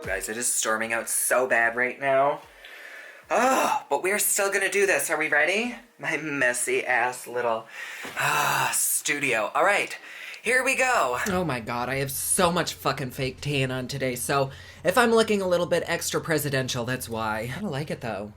Guys, it is storming out so bad right now. Oh, but we're still gonna do this. Are we ready? My messy ass little studio. All right, here we go. Oh my god, I have so much fucking fake tan on today, so if I'm looking a little bit extra presidential, that's why. I don't like it though.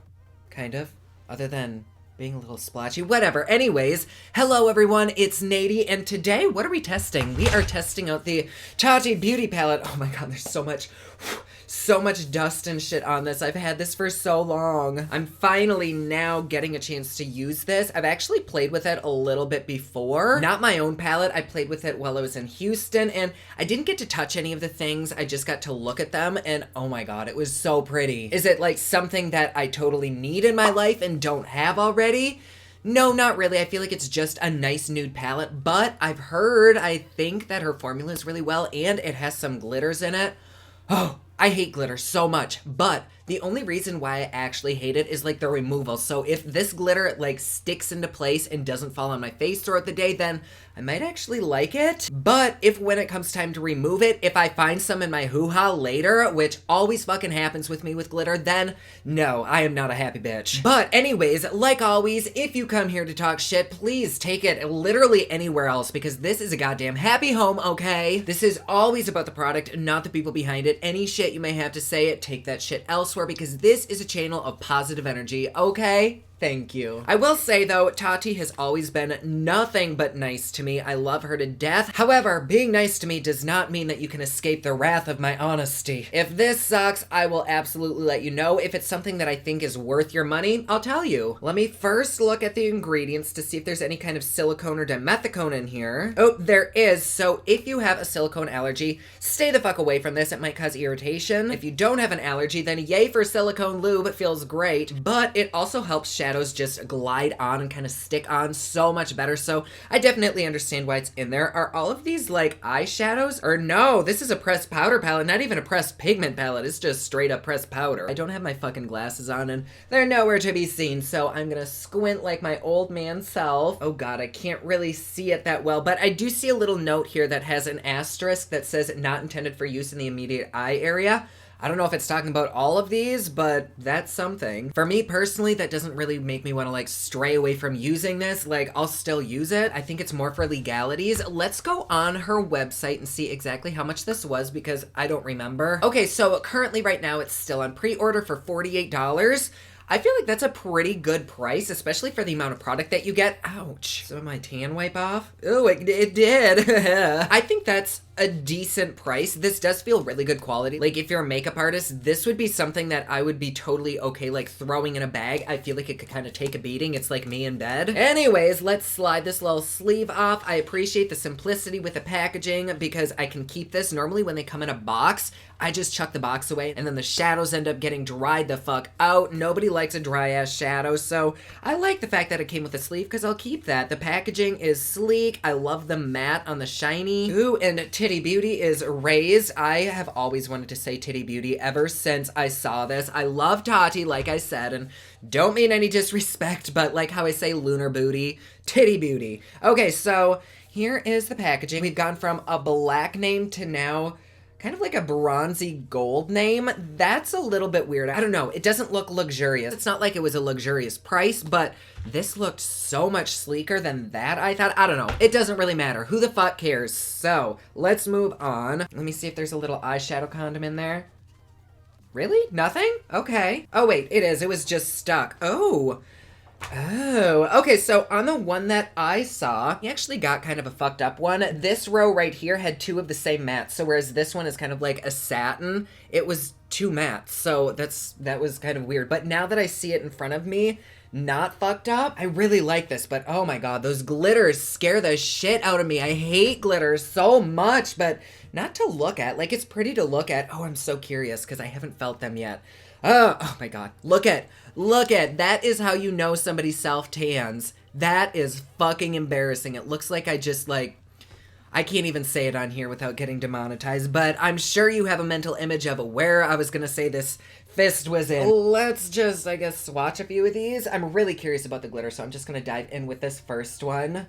Kind of. Other than being a little splotchy. Whatever. Anyways, hello everyone, it's Nady, and today, what are we testing? We are testing out the TATI beauty palette. Oh my god, there's so much dust and shit on this. I've had this for so long. I'm finally now getting a chance to use this. I've actually played with it a little bit before. Not my own palette. I played with it while I was in Houston, and I didn't get to touch any of the things. I just got to look at them, and oh my god, it was so pretty. Is it like something that I totally need in my life and don't have already? No, not really. I feel like it's just a nice nude palette, but I've heard, I think that her formula is really well, and it has some glitters in it. Oh, I hate glitter so much, but the only reason why I actually hate it is like the removal. So if this glitter like sticks into place and doesn't fall on my face throughout the day, then I might actually like it. But if when it comes time to remove it, if I find some in my hoo-ha later, which always fucking happens with me with glitter, then no, I am not a happy bitch. But anyways, like always, if you come here to talk shit, please take it literally anywhere else, because this is a goddamn happy home, okay? This is always about the product, not the people behind it. Any shit you may have to say it, take that shit elsewhere, because this is a channel of positive energy, okay? Thank you. I will say though, Tati has always been nothing but nice to me. I love her to death. However, being nice to me does not mean that you can escape the wrath of my honesty. If this sucks, I will absolutely let you know. If it's something that I think is worth your money, I'll tell you. Let me first look at the ingredients to see if there's any kind of silicone or dimethicone in here. Oh, there is. So if you have a silicone allergy, stay the fuck away from this. It might cause irritation. If you don't have an allergy, then yay for silicone lube. It feels great, but it also helps shadows just glide on and kind of stick on so much better. So I definitely understand why it's in there. Are all of these like eyeshadows? Or no, this is a pressed powder palette, not even a pressed pigment palette. It's just straight up pressed powder. I don't have my fucking glasses on and they're nowhere to be seen, so I'm gonna squint like my old man self. Oh god, I can't really see it that well, but I do see a little note here that has an asterisk that says not intended for use in the immediate eye area. I don't know if it's talking about all of these, but that's something. For me personally, that doesn't really make me want to like stray away from using this. Like, I'll still use it. I think it's more for legalities. Let's go on her website and see exactly how much this was, because I don't remember. Okay, so currently right now it's still on pre-order for $48. I feel like that's a pretty good price, especially for the amount of product that you get. Ouch. So my tan wipe off? Oh, it did. I think that's a decent price. This does feel really good quality. Like, if you're a makeup artist, this would be something that I would be totally okay, like, throwing in a bag. I feel like it could kind of take a beating. It's like me in bed. Anyways, let's slide this little sleeve off. I appreciate the simplicity with the packaging because I can keep this. Normally when they come in a box, I just chuck the box away and then the shadows end up getting dried the fuck out. Nobody likes a dry ass shadow, so I like the fact that it came with a sleeve because I'll keep that. The packaging is sleek. I love the matte on the shiny. Ooh, and Titty Beauty is raised. I have always wanted to say Titty Beauty ever since I saw this. I love Tati, like I said, and don't mean any disrespect, but like how I say lunar booty, Titty Beauty. Okay, so here is the packaging. We've gone from a black name to now kind of like a bronzy gold name. That's a little bit weird. I don't know. It doesn't look luxurious. It's not like it was a luxurious price, but this looked so much sleeker than that, I thought. I don't know. It doesn't really matter. Who the fuck cares? So let's move on. Let me see if there's a little eyeshadow condom in there. Really? Nothing? Okay. Oh wait, it is. It was just stuck. Oh, okay, so on the one that I saw, he actually got kind of a fucked up one. This row right here had two of the same mattes, so whereas this one is kind of like a satin, it was two mattes, so that was kind of weird. But now that I see it in front of me, not fucked up, I really like this, but oh my god, those glitters scare the shit out of me. I hate glitters so much, but not to look at. Like, it's pretty to look at. Oh, I'm so curious, because I haven't felt them yet. Oh my god, look at, that is how you know somebody self-tans. That is fucking embarrassing. It looks like I just like, I can't even say it on here without getting demonetized, but I'm sure you have a mental image of where I was gonna say this fist was in. Let's just, I guess, swatch a few of these. I'm really curious about the glitter, so I'm just gonna dive in with this first one.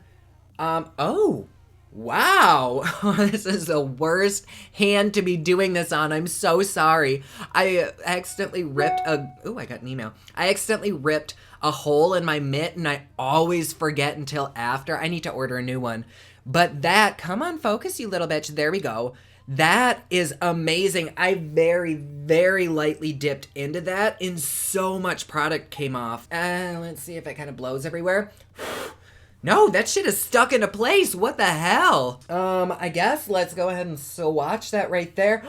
Oh, Wow, this is the worst hand to be doing this on. I'm so sorry. I accidentally ripped I got an email. I accidentally ripped a hole in my mitt and I always forget until after. I need to order a new one. But that, come on, focus, you little bitch. There we go. That is amazing. I very, very lightly dipped into that and so much product came off. Let's see if it kind of blows everywhere. No, that shit is stuck into place. What the hell? I guess let's go ahead and swatch that right there.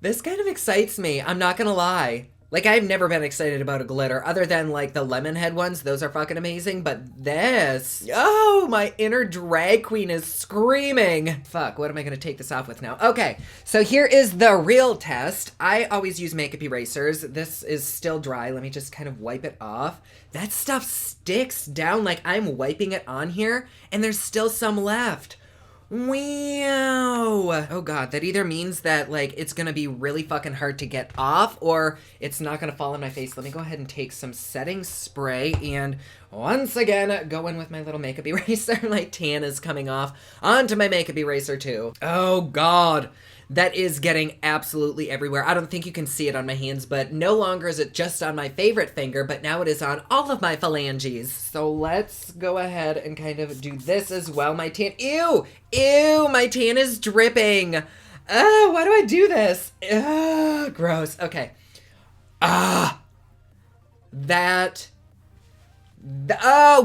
This kind of excites me. I'm not gonna lie. Like, I've never been excited about a glitter other than like the lemon head ones. Those are fucking amazing. But this, oh, my inner drag queen is screaming. Fuck, what am I gonna take this off with now? Okay, so here is the real test. I always use makeup erasers. This is still dry. Let me just kind of wipe it off. That stuff sticks down like I'm wiping it on here and there's still some left. Wow. Oh god, that either means that like it's gonna be really fucking hard to get off or it's not gonna fall on my face. Let me go ahead and take some setting spray and once again go in with my little makeup eraser. My tan is coming off onto my makeup eraser too. Oh god. That is getting absolutely everywhere. I don't think you can see it on my hands, but no longer is it just on my favorite finger, but now it is on all of my phalanges. So let's go ahead and kind of do this as well. My tan, ew, my tan is dripping. Why do I do this? Gross. Okay. Oh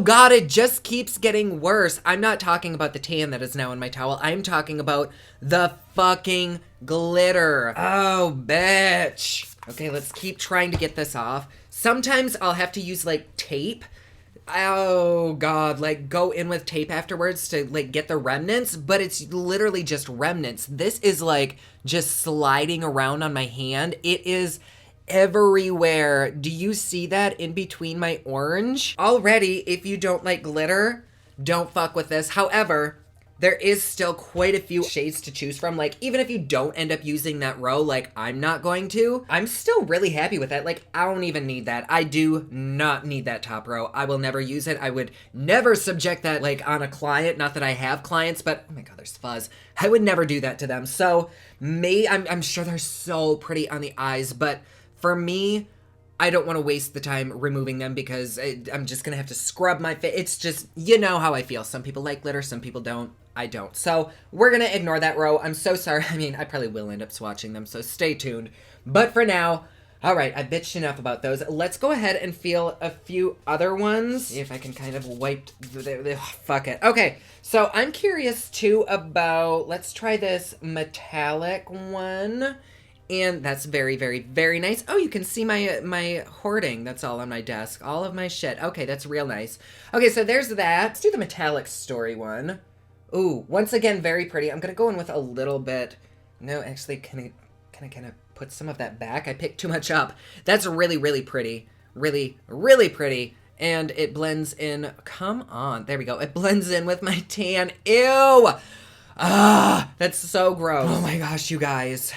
god, it just keeps getting worse. I'm not talking about the tan that is now in my towel. I'm talking about the fucking glitter. Oh, bitch. Okay, let's keep trying to get this off. Sometimes I'll have to use like tape. Oh god, like go in with tape afterwards to like get the remnants, but it's literally just remnants. This is like just sliding around on my hand. It is everywhere. Do you see that in between my orange? Already, if you don't like glitter, don't fuck with this. However, there is still quite a few shades to choose from. Like, even if you don't end up using that row, like I'm not going to, I'm still really happy with that. Like, I don't even need that. I do not need that top row. I will never use it. I would never subject that like on a client. Not that I have clients, but oh my god, there's fuzz. I would never do that to them. So, I'm sure they're so pretty on the eyes, but for me, I don't want to waste the time removing them because I'm just going to have to scrub my face. It's just, you know how I feel. Some people like glitter, some people don't. I don't. So we're going to ignore that row. I'm so sorry. I mean, I probably will end up swatching them, so stay tuned. But for now, all right, I bitched enough about those. Let's go ahead and feel a few other ones. See if I can kind of wipe, fuck it. Okay, so I'm curious too about, let's try this metallic one. And that's very, very, very nice. Oh, you can see my hoarding. That's all on my desk. All of my shit. Okay, that's real nice. Okay, so there's that. Let's do the metallic story one. Ooh, once again, very pretty. I'm going to go in with a little bit. No, actually, can I kind of put some of that back? I picked too much up. That's really, really pretty. Really, really pretty. And it blends in. Come on. There we go. It blends in with my tan. Ew! That's so gross. Oh my gosh, you guys.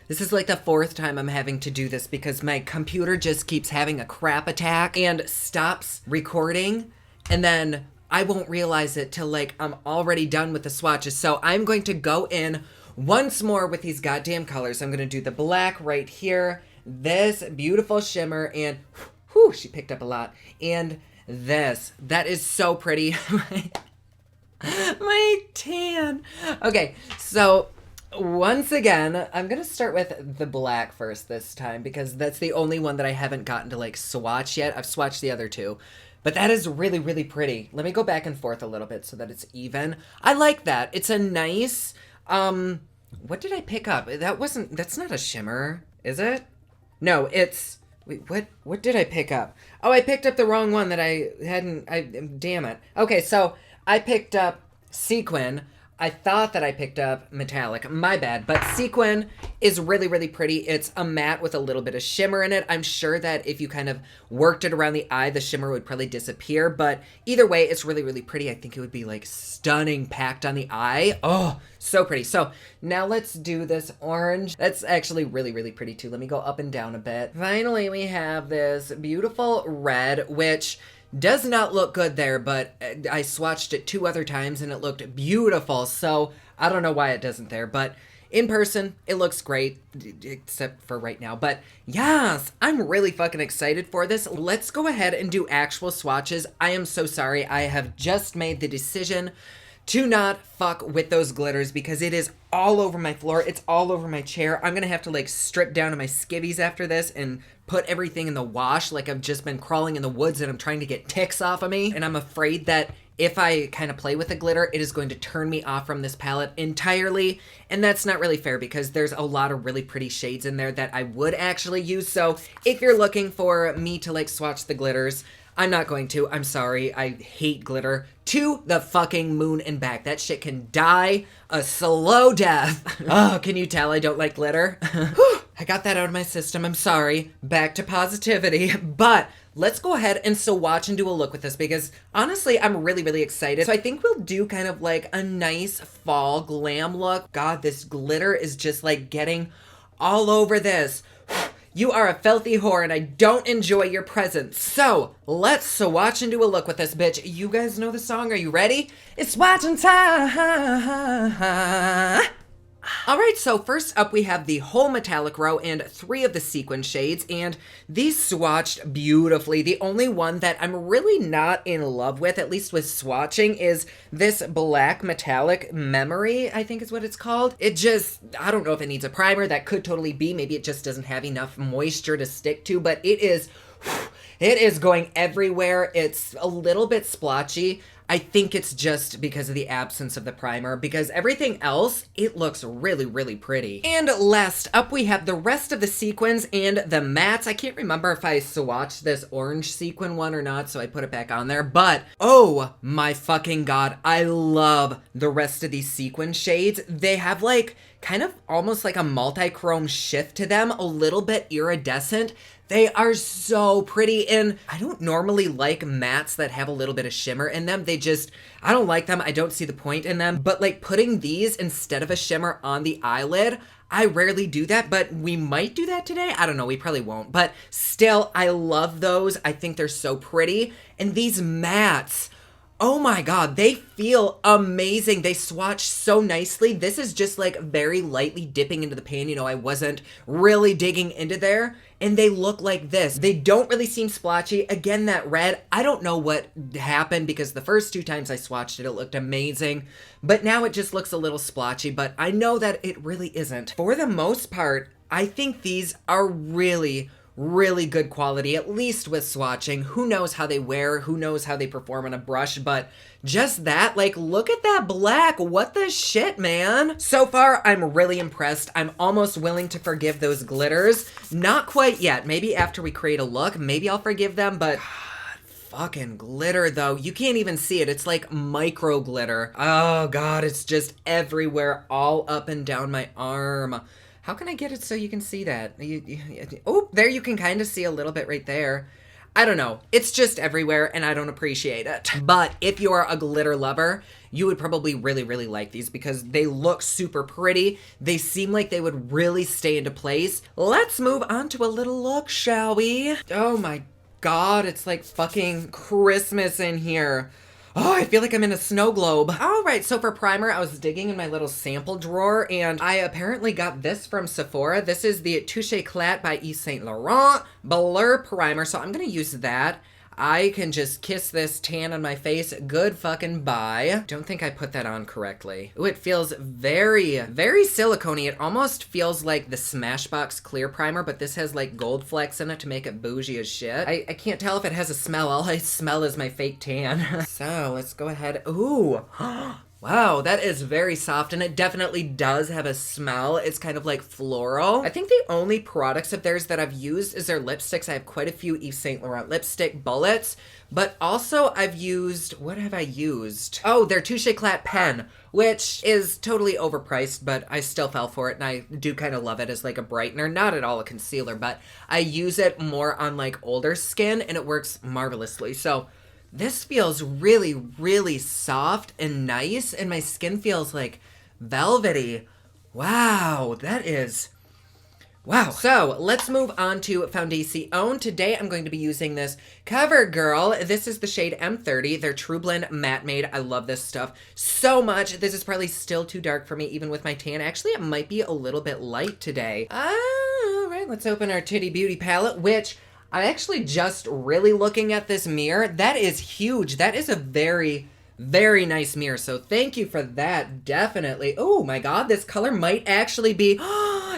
This is like the fourth time I'm having to do this because my computer just keeps having a crap attack and stops recording, and then I won't realize it till like I'm already done with the swatches. So I'm going to go in once more with these goddamn colors. I'm going to do the black right here, this beautiful shimmer, and whew, she picked up a lot, and this. That is so pretty. My tan. Okay, so once again, I'm going to start with the black first this time because that's the only one that I haven't gotten to like swatch yet. I've swatched the other two, but that is really, really pretty. Let me go back and forth a little bit so that it's even. I like that. It's a nice, what did I pick up? That's not a shimmer, is it? No, it's, wait, what did I pick up? Oh, I picked up the wrong one that damn it. Okay, so I picked up Sequin. I thought that I picked up metallic. My bad. But sequin is really, really pretty. It's a matte with a little bit of shimmer in it. I'm sure that if you kind of worked it around the eye, the shimmer would probably disappear. But either way, it's really, really pretty. I think it would be like stunning packed on the eye. Oh, so pretty. So now let's do this orange. That's actually really, really pretty too. Let me go up and down a bit. Finally, we have this beautiful red, which does not look good there, but I swatched it 2 other times and it looked beautiful, so I don't know why it doesn't there, but in person, it looks great, except for right now. But yes, I'm really fucking excited for this. Let's go ahead and do actual swatches. I am so sorry. I have just made the decision to not fuck with those glitters because it is all over my floor. It's all over my chair. I'm gonna have to like strip down to my skivvies after this and put everything in the wash like I've just been crawling in the woods and I'm trying to get ticks off of me. And I'm afraid that if I kind of play with the glitter, it is going to turn me off from this palette entirely. And that's not really fair because there's a lot of really pretty shades in there that I would actually use. So if you're looking for me to like swatch the glitters, I'm not going to. I'm sorry. I hate glitter to the fucking moon and back. That shit can die a slow death. Oh, can you tell I don't like glitter? I got that out of my system. I'm sorry. Back to positivity. But let's go ahead and swatch and do a look with this because honestly, I'm really, really excited. So I think we'll do kind of like a nice fall glam look. God, this glitter is just like getting all over this. You are a filthy whore and I don't enjoy your presence. So let's swatch and do a look with this bitch. You guys know the song. Are you ready? It's swatching time. All right, so first up we have the whole metallic row and 3 of the sequin shades, and these swatched beautifully. The only one that I'm really not in love with, at least with swatching, is this black metallic memory, I think is what it's called. It just, I don't know if it needs a primer. That could totally be. Maybe it just doesn't have enough moisture to stick to, but it is going everywhere. It's a little bit splotchy. I think it's just because of the absence of the primer, because everything else, it looks really, really pretty. And last up, we have the rest of the sequins and the mattes. I can't remember if I swatched this orange sequin one or not, so I put it back on there, but oh my fucking God, I love the rest of these sequin shades. They have like kind of almost like a multi-chrome shift to them, a little bit iridescent. They are so pretty, and I don't normally like mattes that have a little bit of shimmer in them. I don't like them. I don't see the point in them. But like putting these instead of a shimmer on the eyelid, I rarely do that, but we might do that today. I don't know. We probably won't. But still, I love those. I think they're so pretty. And these mattes, oh my God, they feel amazing. They swatch so nicely. This is just like very lightly dipping into the pan. You know, I wasn't really digging into there. And they look like this. They don't really seem splotchy. Again, that red, I don't know what happened because the first 2 times I swatched it, it looked amazing. But now it just looks a little splotchy, but I know that it really isn't. For the most part, I think these are really, really good quality, at least with swatching. Who knows how they wear, who knows how they perform on a brush, but just that, like, look at that black. What the shit, man? So far, I'm really impressed. I'm almost willing to forgive those glitters. Not quite yet. Maybe after we create a look, maybe I'll forgive them, but God, fucking glitter, though. You can't even see it. It's like micro glitter. Oh, God, it's just everywhere, all up and down my arm. How can I get it so you can see that? Oh, there you can kind of see a little bit right there. I don't know. It's just everywhere and I don't appreciate it. But if you're a glitter lover, you would probably really, really like these because they look super pretty. They seem like they would really stay into place. Let's move on to a little look, shall we? Oh my God, it's like fucking Christmas in here. Oh, I feel like I'm in a snow globe. All right, so for primer, I was digging in my little sample drawer, and I apparently got this from Sephora. This is the Touche Éclat by Yves Saint Laurent Blur Primer, so I'm gonna use that. I can just kiss this tan on my face. Good fucking bye. Don't think I put that on correctly. Ooh, it feels very, very silicone-y. It almost feels like the Smashbox clear primer, but this has like gold flecks in it to make it bougie as shit. I can't tell if it has a smell. All I smell is my fake tan. So let's go ahead. Ooh. Wow, that is very soft, and it definitely does have a smell. It's kind of like floral. I think the only products of theirs that I've used is their lipsticks. I have quite a few Yves Saint Laurent lipstick bullets, but also I've used, what have I used? Oh, their Touche Éclat pen, which is totally overpriced, but I still fell for it, and I do kind of love it as like a brightener. Not at all a concealer, but I use it more on like older skin, and it works marvelously. So this feels really, really soft and nice, and my skin feels like velvety. Wow, that is Wow. So let's move on to Foundation. Today I'm going to be using this CoverGirl. This is the shade M30. They're True Blend Matte Made. I love this stuff so much. This is probably still too dark for me, even with my tan. Actually, it might be a little bit light today. All right, let's open our Titty Beauty palette, which I'm actually just really looking at this mirror. That is huge. That is a very nice mirror, so thank you for that, definitely. Oh my god, this color might actually be,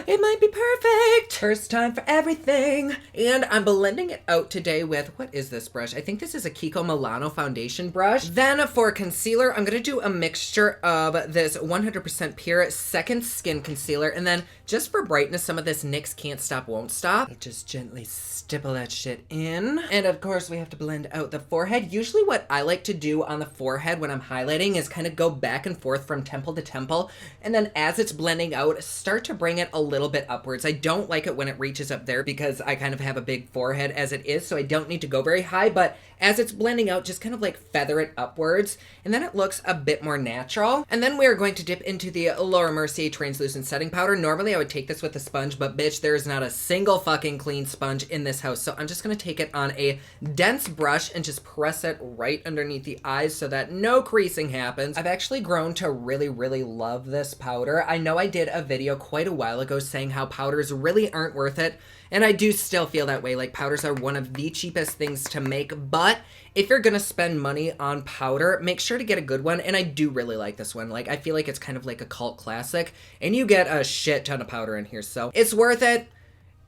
it might be perfect. First time for everything. And I'm blending it out today with, what is this brush? I think this is a Kiko Milano foundation brush. Then for concealer, I'm gonna do a mixture of this 100% Pure Second Skin Concealer, and then just for brightness, some of this NYX Can't Stop Won't Stop. I just gently stipple that shit in. And of course, we have to blend out the forehead. Usually what I like to do on the forehead when I'm highlighting is kind of go back and forth from temple to temple, and then as it's blending out, start to bring it a little bit upwards. I don't like it when it reaches up there because I kind of have a big forehead as it is, so I don't need to go very high, but as it's blending out, just kind of like feather it upwards, and then it looks a bit more natural. And then we're going to dip into the Laura Mercier translucent setting powder. Normally I would take this with a sponge, but bitch, there is not a single fucking clean sponge in this house, so I'm just gonna take it on a dense brush and just press it right underneath the eyes so that no creasing happens. I've actually grown to really love this powder. I know I did a video quite a while ago saying how powders really aren't worth it, and I do still feel that way. Like, powders are one of the cheapest things to make, but if you're gonna spend money on powder, make sure to get a good one, and I do really like this one. Like, I feel like it's kind of like a cult classic, and you get a shit ton of powder in here, so it's worth it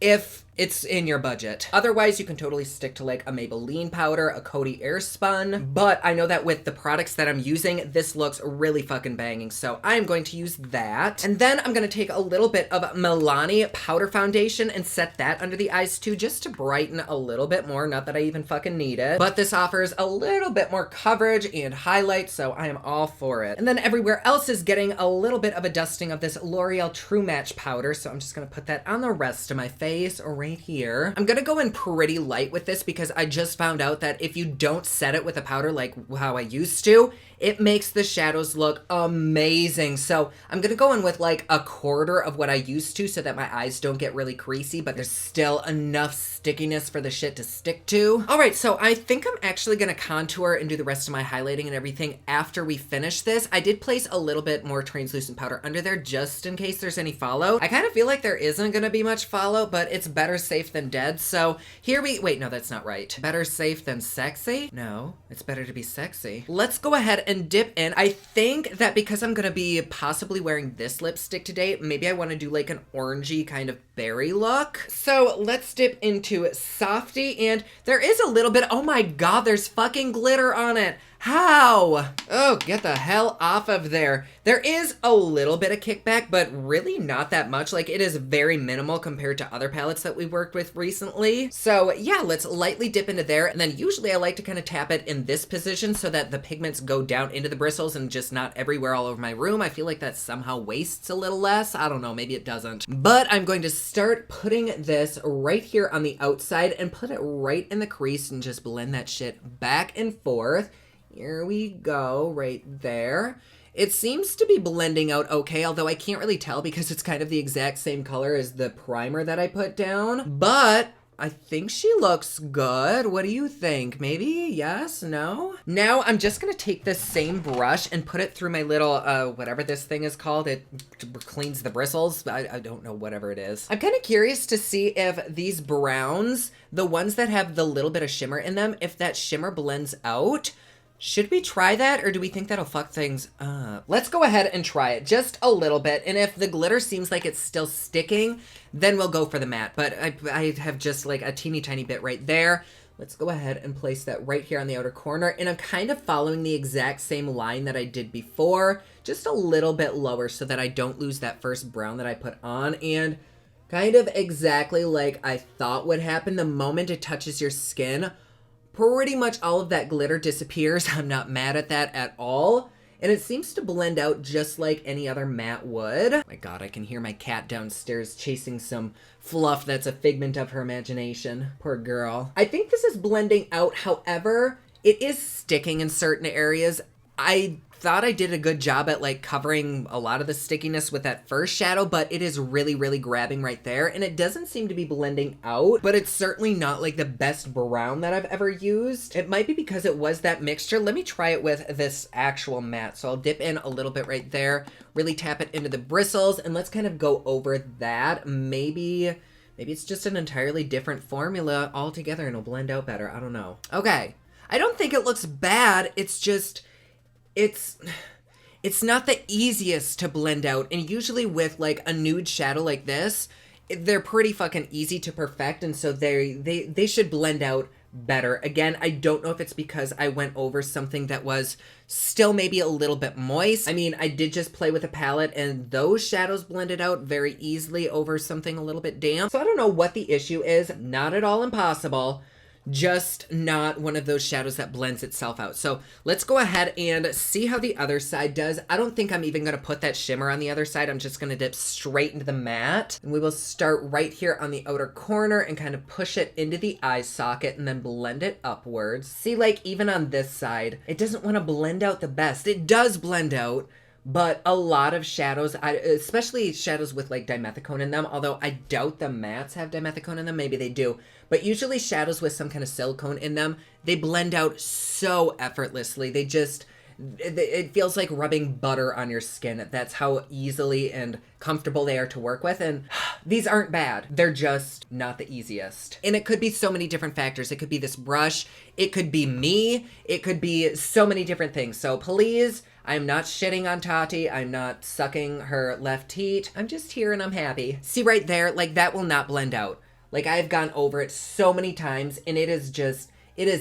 if it's in your budget. Otherwise, you can totally stick to like a Maybelline powder, a Coty Airspun, but I know that with the products that I'm using, this looks really fucking banging, so I'm going to use that. And then I'm gonna take a little bit of Milani powder foundation and set that under the eyes too, just to brighten a little bit more. Not that I even fucking need it, but this offers a little bit more coverage and highlight, so I am all for it. And then everywhere else is getting a little bit of a dusting of this L'Oreal True Match powder, so I'm just gonna put that on the rest of my face right here. I'm gonna go in pretty light with this because I just found out that if you don't set it with a powder like how I used to, it makes the shadows look amazing. So I'm gonna go in with like a quarter of what I used to so that my eyes don't get really creasy, but there's still enough stickiness for the shit to stick to. All right, so I think I'm actually gonna contour and do the rest of my highlighting and everything after we finish this. I did place a little bit more translucent powder under there just in case there's any fallout. I kind of feel like there isn't gonna be much fallout, but it's better safe than dead. So here wait, no, that's not right. Better safe than sexy? No, it's better to be sexy. Let's go ahead and dip in. I think that because I'm gonna be possibly wearing this lipstick today, maybe I wanna do like an orangey kind of berry look. So let's dip into Softy, and there is a little bit, oh my god, there's fucking glitter on it. How? Oh, get the hell off of there. There is a little bit of kickback, but really not that much. Like, it is very minimal compared to other palettes that we worked with recently. So yeah, let's lightly dip into there. And then usually I like to kind of tap it in this position so that the pigments go down into the bristles and just not everywhere all over my room. I feel like that somehow wastes a little less. I don't know, maybe it doesn't. But I'm going to start putting this right here on the outside and put it right in the crease and just blend that shit back and forth. Here we go, right there. It seems to be blending out okay, although I can't really tell because it's kind of the exact same color as the primer that I put down. But I think she looks good. What do you think? Maybe yes, no? Now I'm just gonna take this same brush and put it through my little, whatever this thing is called. It cleans the bristles. I don't know, whatever it is. I'm kind of curious to see if these browns, the ones that have the little bit of shimmer in them, if that shimmer blends out. Should we try that, or do we think that'll fuck things up? Let's go ahead and try it just a little bit, and if the glitter seems like it's still sticking, then we'll go for the matte. But I have just like a teeny tiny bit right there. Let's go ahead and place that right here on the outer corner, and I'm kind of following the exact same line that I did before, just a little bit lower so that I don't lose that first brown that I put on, and kind of exactly like I thought would happen the moment it touches your skin. Pretty much all of that glitter disappears. I'm not mad at that at all. And it seems to blend out just like any other matte would. Oh my god, I can hear my cat downstairs chasing some fluff that's a figment of her imagination. Poor girl. I think this is blending out, however, it is sticking in certain areas. I thought I did a good job at like covering a lot of the stickiness with that first shadow, but it is really, really grabbing right there, and it doesn't seem to be blending out, but it's certainly not like the best brown that I've ever used. It might be because it was that mixture. Let me try it with this actual matte. So I'll dip in a little bit right there, really tap it into the bristles, and let's kind of go over that. Maybe it's just an entirely different formula altogether and it'll blend out better. I don't know. Okay. I don't think it looks bad. It's just, it's not the easiest to blend out. And usually with like a nude shadow like this, they're pretty fucking easy to perfect. And so they should blend out better. Again, I don't know if it's because I went over something that was still maybe a little bit moist. I mean, I did just play with a palette and those shadows blended out very easily over something a little bit damp. So I don't know what the issue is. Not at all impossible. Just not one of those shadows that blends itself out. So let's go ahead and see how the other side does. I don't think I'm even going to put that shimmer on the other side. I'm just going to dip straight into the matte. And we will start right here on the outer corner and kind of push it into the eye socket and then blend it upwards. See, like even on this side, it doesn't want to blend out the best. It does blend out, but a lot of shadows, especially shadows with like dimethicone in them, although I doubt the mattes have dimethicone in them, maybe they do, but usually shadows with some kind of silicone in them, they blend out so effortlessly. It feels like rubbing butter on your skin. That's how easily and comfortable they are to work with. And these aren't bad. They're just not the easiest. And it could be so many different factors. It could be this brush. It could be me. It could be so many different things. So please, I'm not shitting on Tati. I'm not sucking her left teat. I'm just here and I'm happy. See right there, like that will not blend out. Like I've gone over it so many times and it is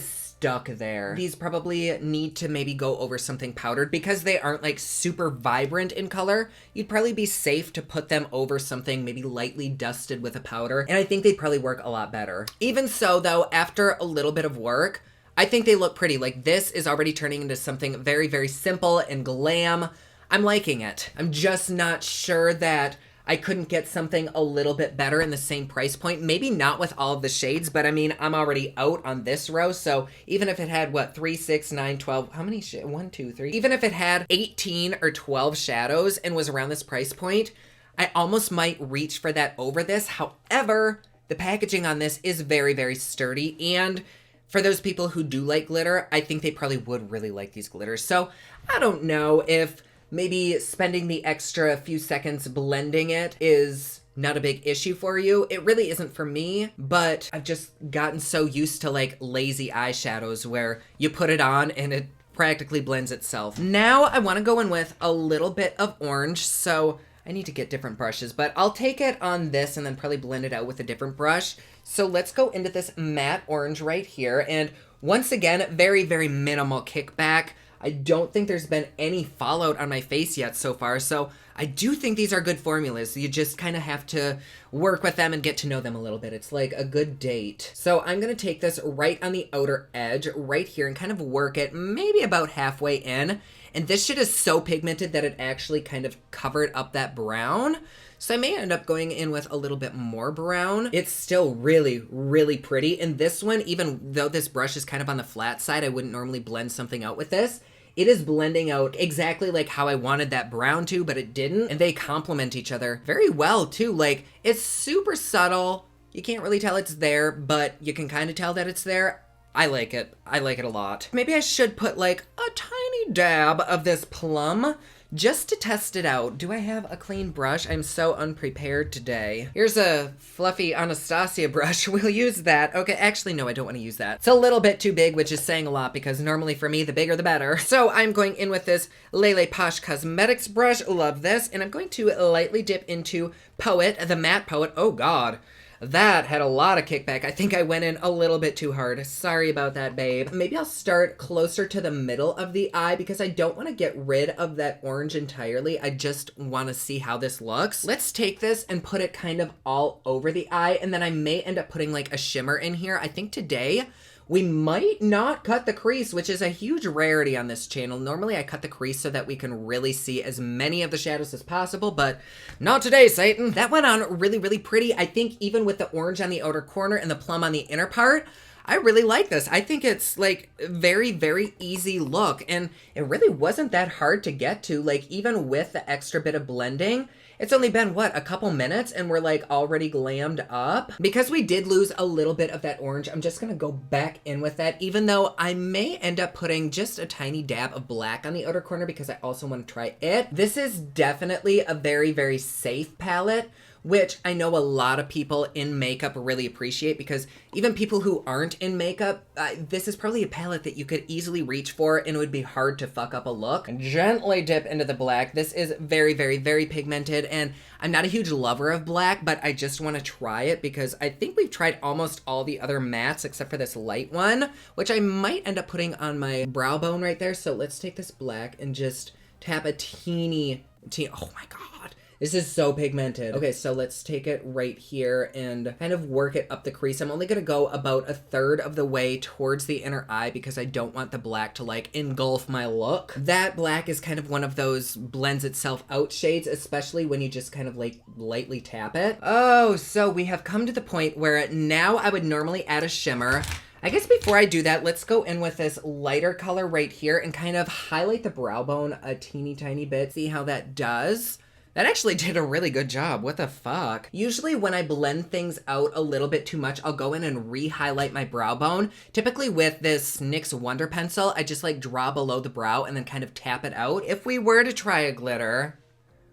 stuck there. These probably need to maybe go over something powdered because they aren't like super vibrant in color. You'd probably be safe to put them over something maybe lightly dusted with a powder. And I think they'd probably work a lot better. Even so though, after a little bit of work, I think they look pretty. Like this is already turning into something very, very simple and glam. I'm liking it. I'm just not sure that I couldn't get something a little bit better in the same price point. Maybe not with all of the shades, but I mean, I'm already out on this row. So even if it had, what, 3, 6, 9, 12, how many, 1, 2, 3? Even if it had 18 or 12 shadows and was around this price point, I almost might reach for that over this. However, the packaging on this is very, very sturdy. And for those people who do like glitter, I think they probably would really like these glitters. So I don't know if maybe spending the extra few seconds blending it is not a big issue for you. It really isn't for me, but I've just gotten so used to like lazy eyeshadows where you put it on and it practically blends itself. Now I want to go in with a little bit of orange, so I need to get different brushes, but I'll take it on this and then probably blend it out with a different brush. So let's go into this matte orange right here. And once again, very, very minimal kickback. I don't think there's been any fallout on my face yet so far, so I do think these are good formulas. You just kind of have to work with them and get to know them a little bit. It's like a good date. So I'm going to take this right on the outer edge, right here, and kind of work it maybe about halfway in. And this shit is so pigmented that it actually kind of covered up that brown. So I may end up going in with a little bit more brown. It's still really, really pretty. And this one, even though this brush is kind of on the flat side, I wouldn't normally blend something out with this. It is blending out exactly like how I wanted that brown to, but it didn't. And they complement each other very well too. Like, it's super subtle. You can't really tell it's there, but you can kind of tell that it's there. I like it. I like it a lot. Maybe I should put like a tiny dab of this plum just to test it out. Do I have a clean brush? I'm so unprepared today. Here's a fluffy Anastasia brush. We'll use that. Okay, actually, no, I don't want to use that. It's a little bit too big, which is saying a lot because normally for me, the bigger the better. So I'm going in with this Lele Posh Cosmetics brush. Love this. And I'm going to lightly dip into Poet, the matte Poet. Oh God. That had a lot of kickback. I think I went in a little bit too hard. Sorry about that, babe. Maybe I'll start closer to the middle of the eye because I don't want to get rid of that orange entirely. I just want to see how this looks. Let's take this and put it kind of all over the eye, and then I may end up putting like a shimmer in here. I think today we might not cut the crease, which is a huge rarity on this channel. Normally I cut the crease so that we can really see as many of the shadows as possible, but not today, Satan. That went on really, really pretty. I think even with the orange on the outer corner and the plum on the inner part, I really like this. I think it's like very, very easy look, and it really wasn't that hard to get to. Like, even with the extra bit of blending, it's only been, what, a couple minutes and we're like already glammed up? Because we did lose a little bit of that orange, I'm just gonna go back in with that, even though I may end up putting just a tiny dab of black on the outer corner because I also want to try it. This is definitely a very, very safe palette, which I know a lot of people in makeup really appreciate, because even people who aren't in makeup, this is probably a palette that you could easily reach for and it would be hard to fuck up a look. Gently dip into the black. This is very, very, very pigmented, and I'm not a huge lover of black, but I just want to try it because I think we've tried almost all the other mattes except for this light one, which I might end up putting on my brow bone right there. So let's take this black and just tap a teeny, oh my God. This is so pigmented. Okay, so let's take it right here and kind of work it up the crease. I'm only gonna go about a third of the way towards the inner eye because I don't want the black to like engulf my look. That black is kind of one of those blends itself out shades, especially when you just kind of like lightly tap it. Oh, so we have come to the point where now I would normally add a shimmer. I guess before I do that, let's go in with this lighter color right here and kind of highlight the brow bone a teeny tiny bit. See how that does? That actually did a really good job. What the fuck? Usually when I blend things out a little bit too much, I'll go in and re-highlight my brow bone. Typically with this NYX Wonder Pencil, I just like draw below the brow and then kind of tap it out. If we were to try a glitter,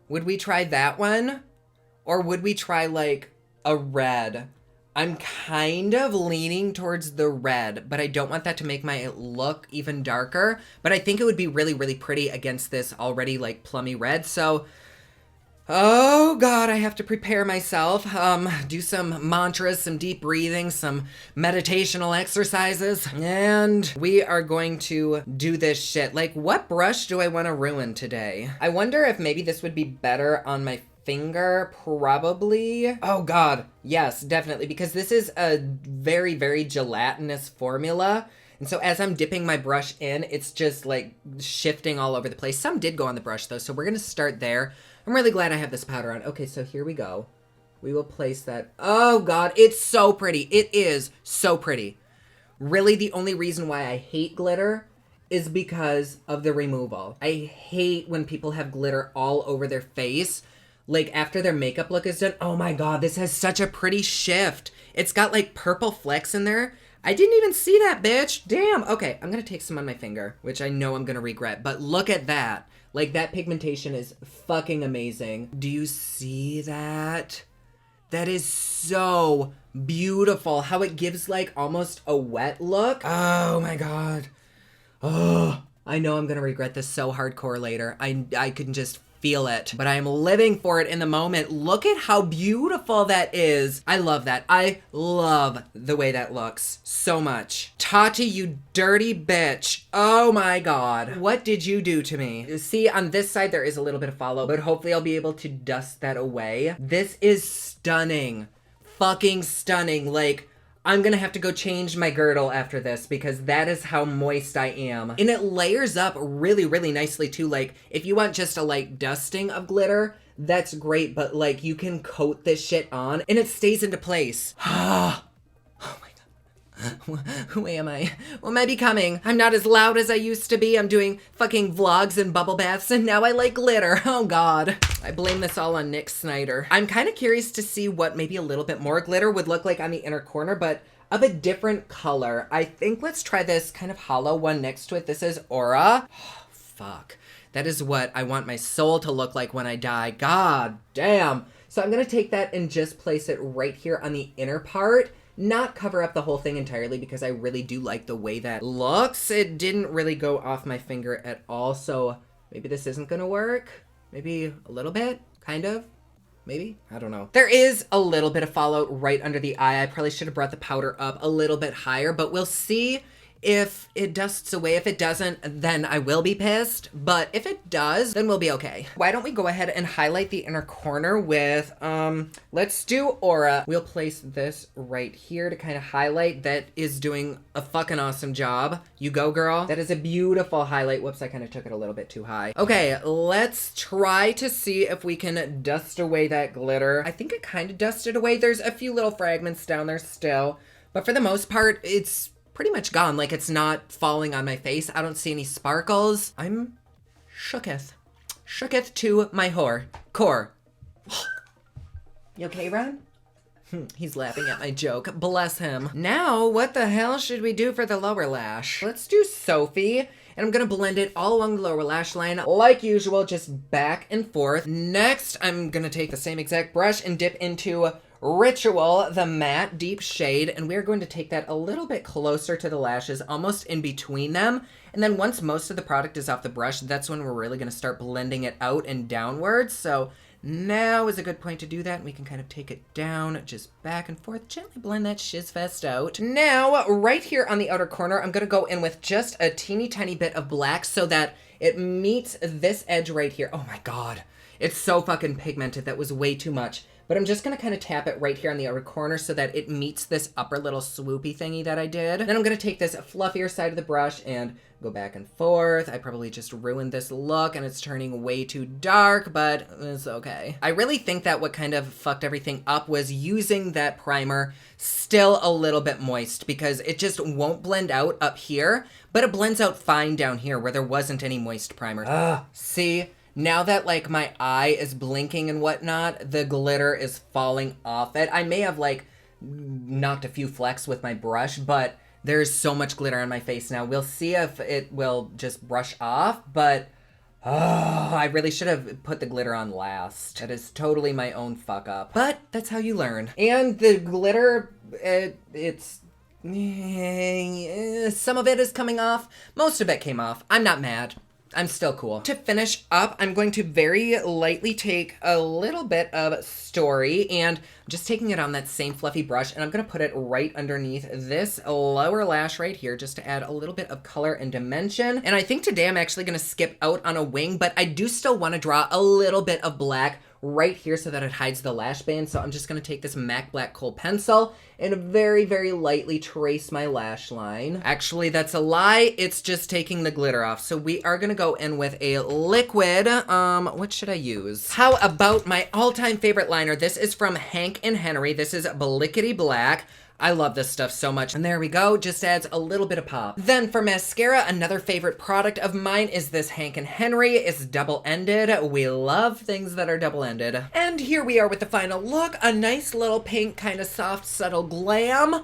would we try that one? Or would we try like a red? I'm kind of leaning towards the red, but I don't want that to make my look even darker. But I think it would be really, really pretty against this already like plummy red. So, oh God, I have to prepare myself, do some mantras, some deep breathing, some meditational exercises, and we are going to do this shit. Like, what brush do I want to ruin today? I wonder if maybe this would be better on my finger, probably. Oh God, yes, definitely, because this is a very, very gelatinous formula. And so as I'm dipping my brush in, it's just like shifting all over the place. Some did go on the brush though, so we're gonna start there. I'm really glad I have this powder on. Okay, so here we go. We will place that. Oh God, it's so pretty. It is so pretty. Really, the only reason why I hate glitter is because of the removal. I hate when people have glitter all over their face. Like after their makeup look is done. Oh my God, this has such a pretty shift. It's got like purple flecks in there. I didn't even see that, bitch. Damn. Okay, I'm gonna take some on my finger, which I know I'm gonna regret, but look at that. Like, that pigmentation is fucking amazing. Do you see that? That is so beautiful. How it gives, like, almost a wet look. Oh, my God. Oh, I know I'm gonna regret this so hardcore later. I can just feel it, but I am living for it in the moment. Look at how beautiful that is. I love that. I love the way that looks so much. Tati, you dirty bitch. Oh my God. What did you do to me? See, on this side, there is a little bit of follow, but hopefully I'll be able to dust that away. This is stunning. Fucking stunning. Like, I'm gonna have to go change my girdle after this because that is how moist I am. And it layers up really, really nicely too. Like, if you want just a light dusting of glitter, that's great, but like, you can coat this shit on and it stays into place. Oh my God. Who am I? What am I becoming? I'm not as loud as I used to be. I'm doing fucking vlogs and bubble baths and now I like glitter. Oh God. I blame this all on Nick Snyder. I'm kind of curious to see what maybe a little bit more glitter would look like on the inner corner, but of a different color. I think let's try this kind of hollow one next to it. This is Aura. Oh, fuck. That is what I want my soul to look like when I die. God damn. So I'm gonna take that and just place it right here on the inner part. Not cover up the whole thing entirely because I really do like the way that looks. It didn't really go off my finger at all, so maybe this isn't gonna work. Maybe a little bit, kind of.Maybe? I don't know. There is a little bit of fallout right under the eye. I probably should have brought the powder up a little bit higher, but we'll see if it dusts away. If it doesn't, then I will be pissed. But if it does, then we'll be okay. Why don't we go ahead and highlight the inner corner with, let's do Aura. We'll place this right here to kind of highlight. That is doing a fucking awesome job. You go, girl. That is a beautiful highlight. Whoops, I kind of took it a little bit too high. Okay, let's try to see if we can dust away that glitter. I think it kind of dusted away. There's a few little fragments down there still. But for the most part, it's pretty much gone. Like, it's not falling on my face. I don't see any sparkles. I'm shooketh. Shooketh to my core. You okay, Ron? He's laughing at my joke. Bless him. Now, what the hell should we do for the lower lash? Let's do Sophie. And I'm gonna blend it all along the lower lash line, like usual, just back and forth. Next, I'm gonna take the same exact brush and dip into Ritual, the matte deep shade, and we're going to take that a little bit closer to the lashes, almost in between them. And then once most of the product is off the brush, that's when we're really gonna start blending it out and downwards. So now is a good point to do that, and we can kind of take it down, just back and forth, gently blend that shizfest out. Now, right here on the outer corner, I'm gonna go in with just a teeny tiny bit of black so that it meets this edge right here. Oh my God, it's so fucking pigmented, that was way too much. But I'm just gonna kind of tap it right here on the outer corner so that it meets this upper little swoopy thingy that I did. Then I'm gonna take this fluffier side of the brush and go back and forth. I probably just ruined this look and it's turning way too dark, but it's okay. I really think that what kind of fucked everything up was using that primer still a little bit moist, because it just won't blend out up here, but it blends out fine down here where there wasn't any moist primer. See? Now that, like, my eye is blinking and whatnot, the glitter is falling off it. I may have, like, knocked a few flecks with my brush, but there's so much glitter on my face now. We'll see if it will just brush off, but I really should have put the glitter on last. That is totally my own fuck up. But that's how you learn. And the glitter, it's... some of it is coming off. Most of it came off. I'm not mad. I'm still cool. To finish up, I'm going to very lightly take a little bit of Story, and I'm just taking it on that same fluffy brush, and I'm gonna put it right underneath this lower lash right here, just to add a little bit of color and dimension. And I think today I'm actually gonna skip out on a wing, but I do still wanna draw a little bit of black right here so that it hides the lash band. So I'm just gonna take this MAC Black Kohl pencil and very, very lightly trace my lash line. Actually, that's a lie. It's just taking the glitter off. So we are gonna go in with a liquid. What should I use? How about my all-time favorite liner? This is from Hank and Henry. This is Blickety Black. I love this stuff so much. And there we go, just adds a little bit of pop. Then for mascara, another favorite product of mine is this Hank and Henry. It's double-ended. We love things that are double-ended. And here we are with the final look. A nice little pink, kind of soft, subtle glam.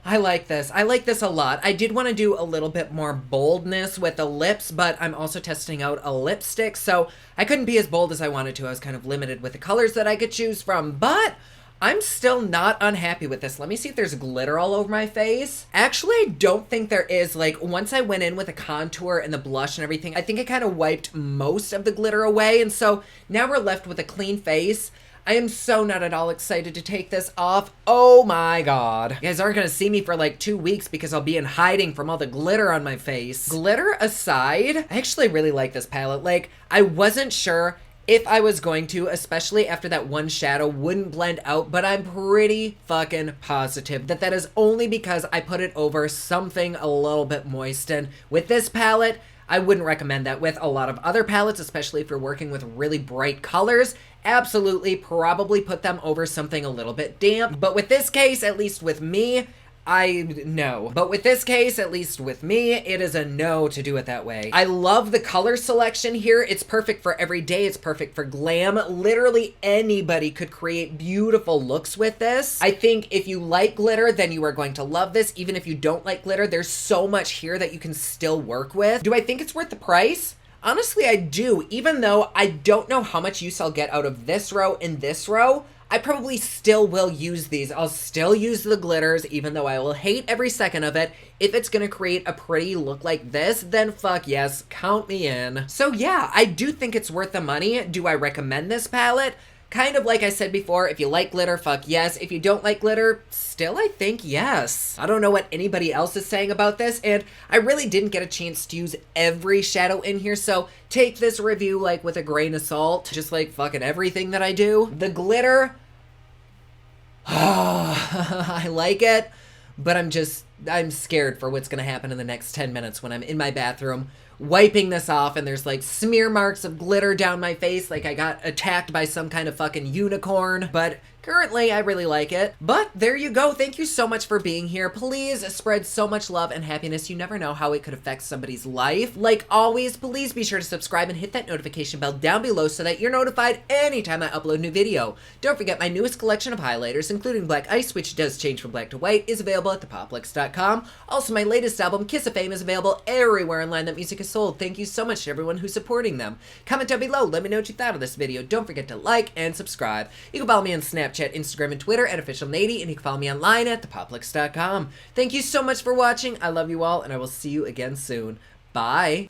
I like this. I like this a lot. I did want to do a little bit more boldness with the lips, but I'm also testing out a lipstick, so I couldn't be as bold as I wanted to. I was kind of limited with the colors that I could choose from, but I'm still not unhappy with this. Let me see if there's glitter all over my face. Actually, I don't think there is. Like, once I went in with the contour and the blush and everything, I think it kind of wiped most of the glitter away, and so now we're left with a clean face. I am so not at all excited to take this off. Oh my God. You guys aren't gonna see me for like 2 weeks because I'll be in hiding from all the glitter on my face. Glitter aside, I actually really like this palette. Like, I wasn't sure if I was going to, especially after that one shadow wouldn't blend out, but I'm pretty fucking positive that that is only because I put it over something a little bit moist. And with this palette, I wouldn't recommend that. With a lot of other palettes, especially if you're working with really bright colors, absolutely probably put them over something a little bit damp. But with this case, at least with me, no. But with this case, at least with me, it is a no to do it that way. I love the color selection here. It's perfect for every day. It's perfect for glam. Literally anybody could create beautiful looks with this. I think if you like glitter, then you are going to love this. Even if you don't like glitter, there's so much here that you can still work with. Do I think it's worth the price? Honestly, I do. Even though I don't know how much use I'll get out of this row and this row, I probably still will use these. I'll still use the glitters, even though I will hate every second of it. If it's gonna create a pretty look like this, then fuck yes, count me in. So yeah, I do think it's worth the money. Do I recommend this palette? Kind of like I said before, if you like glitter, fuck yes. If you don't like glitter, still I think yes. I don't know what anybody else is saying about this, and I really didn't get a chance to use every shadow in here, so take this review like with a grain of salt, just like fucking everything that I do. The glitter, I like it, but I'm scared for what's gonna happen in the next 10 minutes when I'm in my bathroom wiping this off and there's like smear marks of glitter down my face like I got attacked by some kind of fucking unicorn. But currently, I really like it. But there you go. Thank you so much for being here. Please spread so much love and happiness. You never know how it could affect somebody's life. Like always, please be sure to subscribe and hit that notification bell down below so that you're notified anytime I upload a new video. Don't forget my newest collection of highlighters, including Black Ice, which does change from black to white, is available at thepoplex.com. Also, my latest album, Kiss of Fame, is available everywhere online that music is sold. Thank you so much to everyone who's supporting them. Comment down below. Let me know what you thought of this video. Don't forget to like and subscribe. You can follow me on Snapchat, Instagram, and Twitter at officialnady, and you can follow me online at thepoplex.com. Thank you so much for watching. I love you all, and I will see you again soon. Bye.